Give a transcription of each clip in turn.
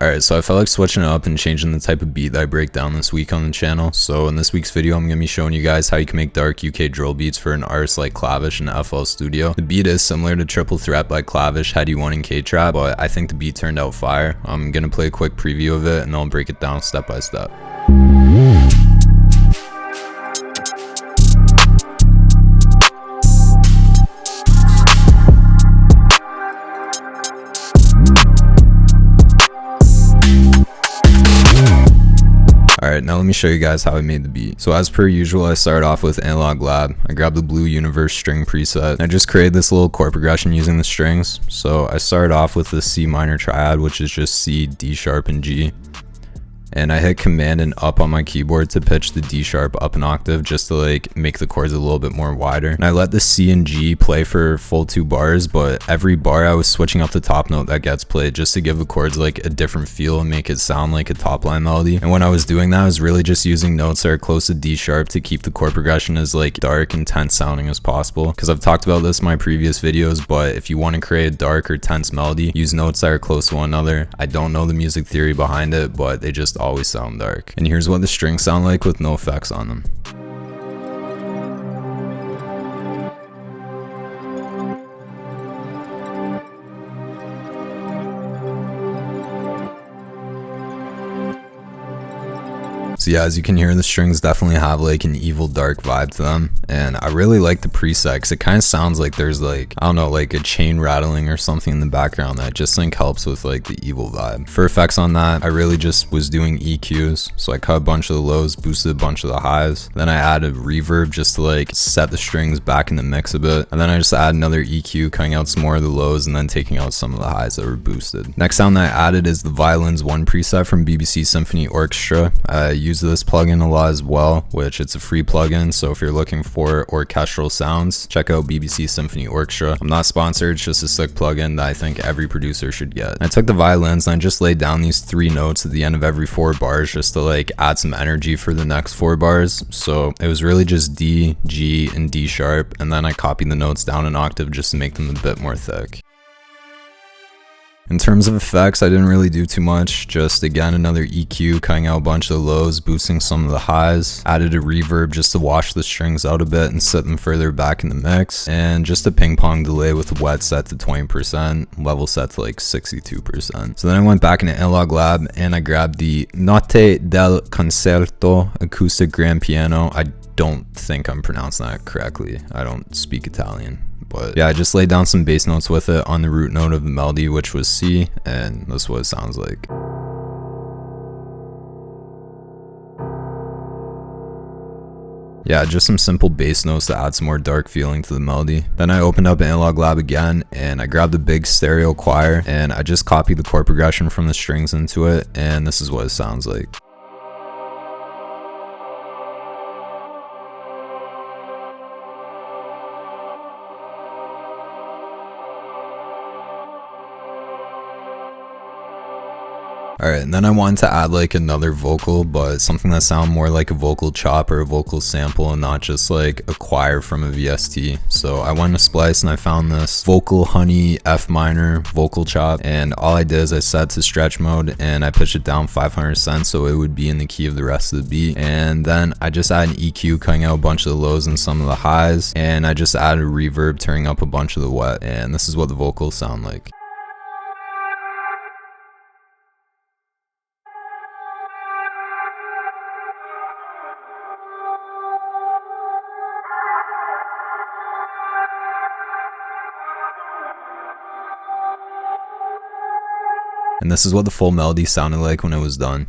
Alright, so I felt like switching it up and changing the type of beat that I break down this week on the channel. So in this week's video, I'm going to be showing you guys how you can make dark UK drill beats for an artist like Clavish in FL Studio. The beat is similar to Triple Threat by Clavish, Headie 1 and K-Trap, but I think the beat turned out fire. I'm going to play a quick preview of it and then I'll break it down step by step. Alright, now let me show you guys how I made the beat. So as per usual, I started off with Analog Lab. I grabbed the Blue Universe string preset. And I just created this little chord progression using the strings. So I started off with the C minor triad, which is just C, D sharp, and G. And I hit command and up on my keyboard to pitch the D sharp up an octave just to like make the chords a little bit more wider. And I let the C and G play for full 2 bars, but every bar I was switching up the top note that gets played just to give the chords like a different feel and make it sound like a top line melody. And when I was doing that, I was really just using notes that are close to D sharp to keep the chord progression as like dark and tense sounding as possible. Because I've talked about this in my previous videos, but if you want to create a dark or tense melody, use notes that are close to one another. I don't know the music theory behind it, but they just always sound dark. And here's what the strings sound like with no effects on them. So yeah, as you can hear, the strings definitely have like an evil dark vibe to them, and I really like the preset because it kind of sounds like there's like, I don't know, like a chain rattling or something in the background that I just think helps with like the evil vibe. For effects on that, I really just was doing EQs, so I cut a bunch of the lows, boosted a bunch of the highs, then I added reverb just to like set the strings back in the mix a bit, and then I just add another EQ, cutting out some more of the lows and then taking out some of the highs that were boosted. Next sound that I added is the Violins 1 preset from BBC Symphony Orchestra. I use this plugin a lot as well, which it's a free plugin, so if you're looking for orchestral sounds, check out BBC Symphony Orchestra. I'm not sponsored, it's just a sick plugin that I think every producer should get. I took the violins and I just laid down these 3 notes at the end of every 4 bars just to like add some energy for the next 4 bars. So it was really just D, G, and D sharp, and then I copied the notes down an octave just to make them a bit more thick. In terms of effects, I didn't really do too much, just again another EQ, cutting out a bunch of the lows, boosting some of the highs, added a reverb just to wash the strings out a bit and set them further back in the mix, and just a ping pong delay with wet set to 20%, level set to like 62%. So then I went back into Analog Lab and I grabbed the Notte del Concerto acoustic grand piano. I don't think I'm pronouncing that correctly, I don't speak Italian. But yeah, I just laid down some bass notes with it on the root note of the melody, which was C, and this is what it sounds like. Yeah, just some simple bass notes to add some more dark feeling to the melody. Then I opened up Analog Lab again, and I grabbed the big stereo choir, and I just copied the chord progression from the strings into it, and this is what it sounds like. Alright, and then I wanted to add like another vocal, but something that sounded more like a vocal chop or a vocal sample and not just like a choir from a VST. So I went to Splice and I found this Vocal Honey F minor vocal chop, and all I did is I set to stretch mode and I pitched it down 500 cents so it would be in the key of the rest of the beat. And then I just added an EQ, cutting out a bunch of the lows and some of the highs, and I just added a reverb, turning up a bunch of the wet, and this is what the vocals sound like. And this is what the full melody sounded like when it was done.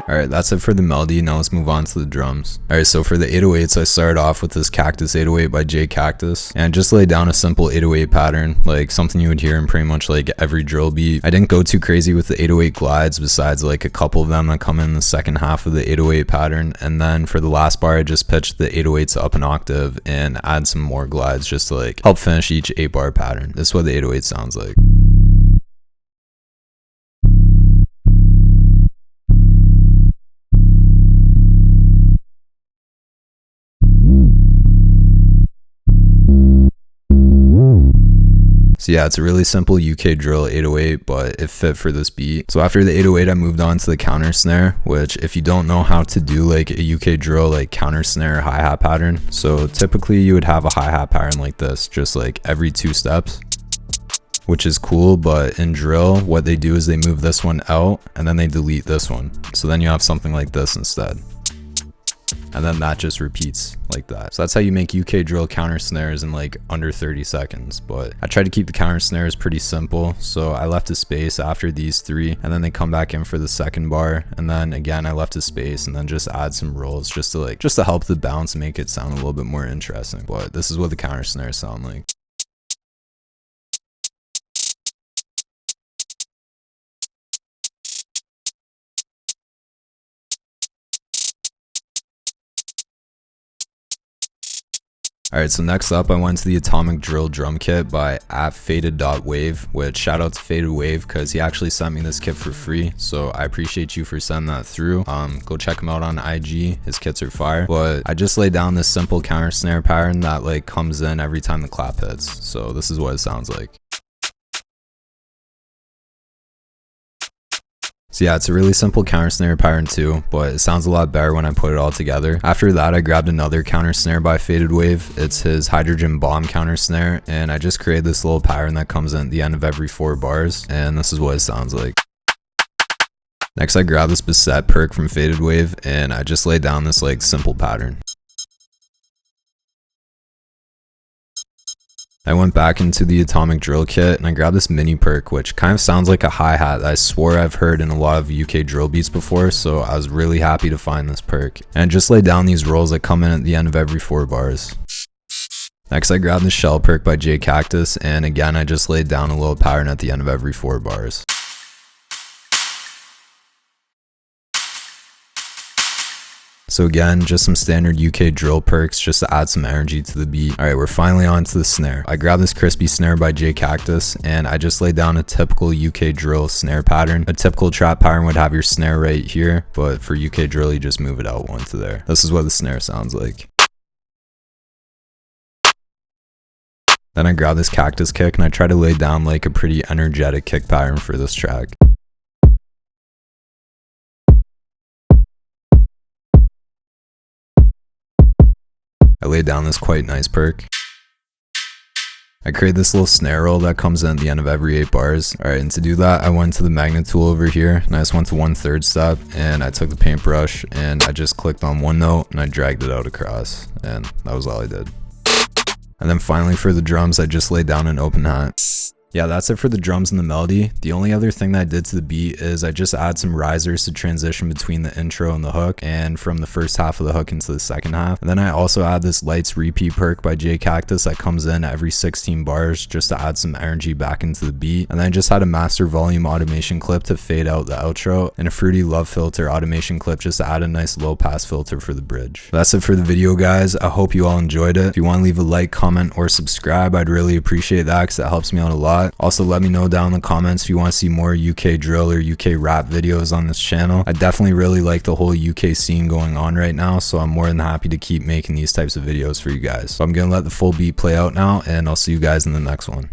Alright, that's it for the melody. Now let's move on to the drums. Alright, so for the 808s, I started off with this Cactus 808 by J Cactus, and I just laid down a simple 808 pattern, like something you would hear in pretty much like every drill beat. I didn't go too crazy with the 808 glides besides like a couple of them that come in the second half of the 808 pattern, and then for the last bar I just pitched the 808s up an octave and add some more glides just to like help finish each 8-bar pattern. This is what the 808 sounds like. So yeah, it's a really simple UK drill 808, but it fit for this beat. So after the 808, I moved on to the counter snare, which if you don't know how to do like a UK drill like counter snare hi-hat pattern, so typically you would have a hi-hat pattern like this, just like every 2 steps, which is cool. But in drill, what they do is they move this one out and then they delete this one. So then you have something like this instead. And then that just repeats like that. So that's how you make UK drill counter snares in like under 30 seconds. But I tried to keep the counter snares pretty simple. So I left a space after these 3 and then they come back in for the second bar. And then again, I left a space and then just add some rolls just to help the bounce and make it sound a little bit more interesting. But this is what the counter snares sound like. Alright, so next up I went to the Atomic Drill drum kit by @faded.wave, which shout out to Faded Wave because he actually sent me this kit for free, so I appreciate you for sending that through. Go check him out on IG, his kits are fire. But I just laid down this simple counter snare pattern that like comes in every time the clap hits, so this is what it sounds like. So yeah, it's a really simple counter snare pattern too, but it sounds a lot better when I put it all together. After that, I grabbed another counter snare by Faded Wave. It's his Hydrogen Bomb counter snare, and I just created this little pattern that comes in at the end of every 4 bars, and this is what it sounds like. Next, I grabbed this Beset perk from Faded Wave, and I just laid down this like simple pattern. I went back into the Atomic Drill kit and I grabbed this mini perk, which kind of sounds like a hi-hat that I swore I've heard in a lot of UK drill beats before, so I was really happy to find this perk. And just laid down these rolls that come in at the end of every 4 bars. Next, I grabbed the Shell perk by J Cactus, and again I just laid down a little pattern at the end of every 4 bars. So again, just some standard UK drill perks just to add some energy to the beat. Alright, we're finally on to the snare. I grabbed this crispy snare by J Cactus and I just laid down a typical UK drill snare pattern. A typical trap pattern would have your snare right here, but for UK drill you just move it out 1 to there. This is what the snare sounds like. Then I grabbed this Cactus kick and I tried to lay down like a pretty energetic kick pattern for this track. I laid down this quite nice perk. I created this little snare roll that comes in at the end of every 8 bars. Alright, and to do that, I went to the magnet tool over here and I just went to 1/3 step and I took the paintbrush and I just clicked on 1 note and I dragged it out across, and that was all I did. And then finally for the drums, I just laid down an open hat. Yeah, that's it for the drums and the melody. The only other thing that I did to the beat is I just add some risers to transition between the intro and the hook, and from the first half of the hook into the second half. And then I also add this lights repeat perk by J Cactus that comes in every 16 bars just to add some energy back into the beat. And then I just had a master volume automation clip to fade out the outro, and a fruity love filter automation clip just to add a nice low pass filter for the bridge. That's it for the video, guys. I hope you all enjoyed it. If you want to leave a like, comment, or subscribe, I'd really appreciate that because that helps me out a lot. Also, let me know down in the comments if you want to see more UK drill or UK rap videos on this channel. I definitely really like the whole UK scene going on right now, so I'm more than happy to keep making these types of videos for you guys. So I'm gonna let the full beat play out now, and I'll see you guys in the next one.